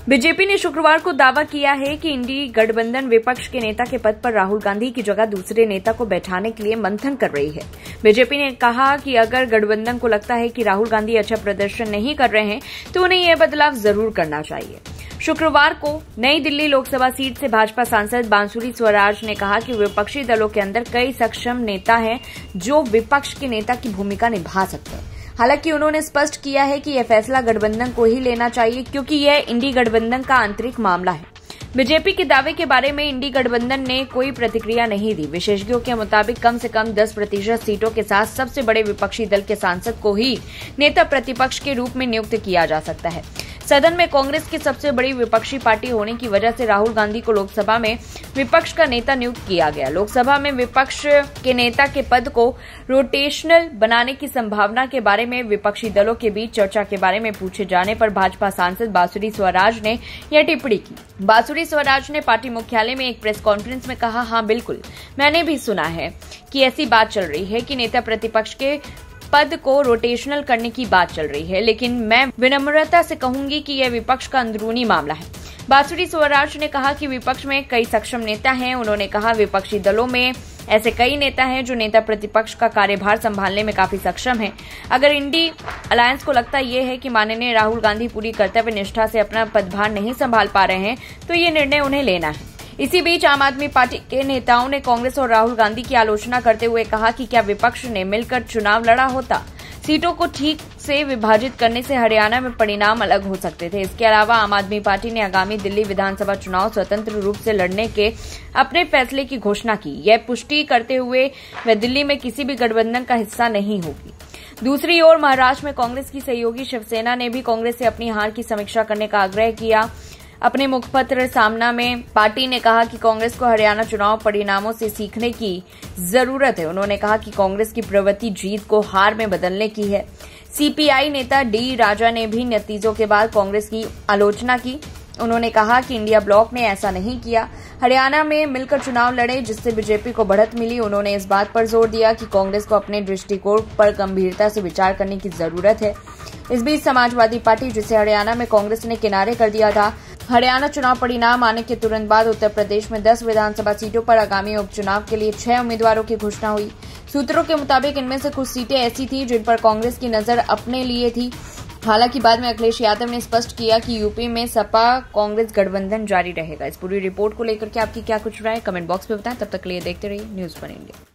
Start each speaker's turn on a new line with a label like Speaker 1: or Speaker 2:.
Speaker 1: BJP ने शुक्रवार को दावा किया है कि इंडी गठबंधन विपक्ष के नेता के पद पर राहुल गांधी की जगह दूसरे नेता को बैठाने के लिए मंथन कर रही है। बीजेपी ने कहा कि अगर गठबंधन को लगता है कि राहुल गांधी अच्छा प्रदर्शन नहीं कर रहे हैं तो उन्हें यह बदलाव जरूर करना चाहिए। शुक्रवार को नई दिल्ली लोकसभा सीट से भाजपा सांसद बांसुरी स्वराज ने कहा कि विपक्षी दलों के अंदर कई सक्षम नेता हैं जो विपक्ष के नेता की भूमिका निभा सकते हैं। हालांकि उन्होंने स्पष्ट किया है कि यह फैसला गठबंधन को ही लेना चाहिए क्योंकि यह इंडी गठबंधन का आंतरिक मामला है। बीजेपी के दावे के बारे में इंडी गठबंधन ने कोई प्रतिक्रिया नहीं दी। विशेषज्ञों के मुताबिक कम से कम 10% सीटों के साथ सबसे बड़े विपक्षी दल के सांसद को ही नेता प्रतिपक्ष के रूप में नियुक्त किया जा सकता है। सदन में कांग्रेस की सबसे बड़ी विपक्षी पार्टी होने की वजह से राहुल गांधी को लोकसभा में विपक्ष का नेता नियुक्त किया गया। लोकसभा में विपक्ष के नेता के पद को रोटेशनल बनाने की संभावना के बारे में विपक्षी दलों के बीच चर्चा के बारे में पूछे जाने पर भाजपा सांसद बांसुरी स्वराज ने यह टिप्पणी की। बांसुरी स्वराज ने पार्टी मुख्यालय में एक प्रेस कॉन्फ्रेंस में कहा, हाँ बिल्कुल, मैंने भी सुना है कि ऐसी बात चल रही है कि नेता प्रतिपक्ष के पद को रोटेशनल करने की बात चल रही है, लेकिन मैं विनम्रता से कहूंगी कि यह विपक्ष का अंदरूनी मामला है। बांसुरी स्वराज ने कहा कि विपक्ष में कई सक्षम नेता हैं। उन्होंने कहा विपक्षी दलों में ऐसे कई नेता हैं जो नेता प्रतिपक्ष का कार्यभार संभालने में काफी सक्षम हैं। अगर इंडी अलायंस को लगता यह है कि माननीय राहुल गांधी पूरी कर्तव्य निष्ठा से अपना पदभार नहीं संभाल पा रहे हैं तो ये निर्णय उन्हें लेना है। इसी बीच आम आदमी पार्टी के नेताओं ने कांग्रेस और राहुल गांधी की आलोचना करते हुए कहा कि क्या विपक्ष ने मिलकर चुनाव लड़ा होता? सीटों को ठीक से विभाजित करने से हरियाणा में परिणाम अलग हो सकते थे। इसके अलावा आम आदमी पार्टी ने आगामी दिल्ली विधानसभा चुनाव स्वतंत्र रूप से लड़ने के अपने फैसले की घोषणा की। यह पुष्टि करते हुए वह दिल्ली में किसी भी गठबंधन का हिस्सा नहीं होगी। दूसरी ओर महाराष्ट्र में कांग्रेस की सहयोगी शिवसेना ने भी कांग्रेस से अपनी हार की समीक्षा करने का आग्रह किया। अपने मुखपत्र सामना में पार्टी ने कहा कि कांग्रेस को हरियाणा चुनाव परिणामों से सीखने की जरूरत है। उन्होंने कहा कि कांग्रेस की प्रवृत्ति जीत को हार में बदलने की है। सीपीआई नेता डी राजा ने भी नतीजों के बाद कांग्रेस की आलोचना की। उन्होंने कहा कि इंडिया ब्लॉक ने ऐसा नहीं किया, हरियाणा में मिलकर चुनाव लड़े जिससे बीजेपी को बढ़त मिली। उन्होंने इस बात पर जोर दिया कि कांग्रेस को अपने दृष्टिकोण पर गंभीरता से विचार करने की जरूरत है। इस बीच समाजवादी पार्टी, जिसे हरियाणा में कांग्रेस ने किनारे कर दिया था, हरियाणा चुनाव परिणाम आने के तुरंत बाद उत्तर प्रदेश में 10 विधानसभा सीटों पर आगामी उपचुनाव के लिए 6 उम्मीदवारों की घोषणा हुई। सूत्रों के मुताबिक इनमें से कुछ सीटें ऐसी थी जिन पर कांग्रेस की नजर अपने लिए थी। हालांकि बाद में अखिलेश यादव ने स्पष्ट किया कि यूपी में सपा कांग्रेस गठबंधन जारी रहेगा। इस पूरी रिपोर्ट को लेकर के आपकी क्या कुछ राय, कमेंट बॉक्स में बताएं। तब तक के लिए देखते रहिए न्यूज़1 इंडिया।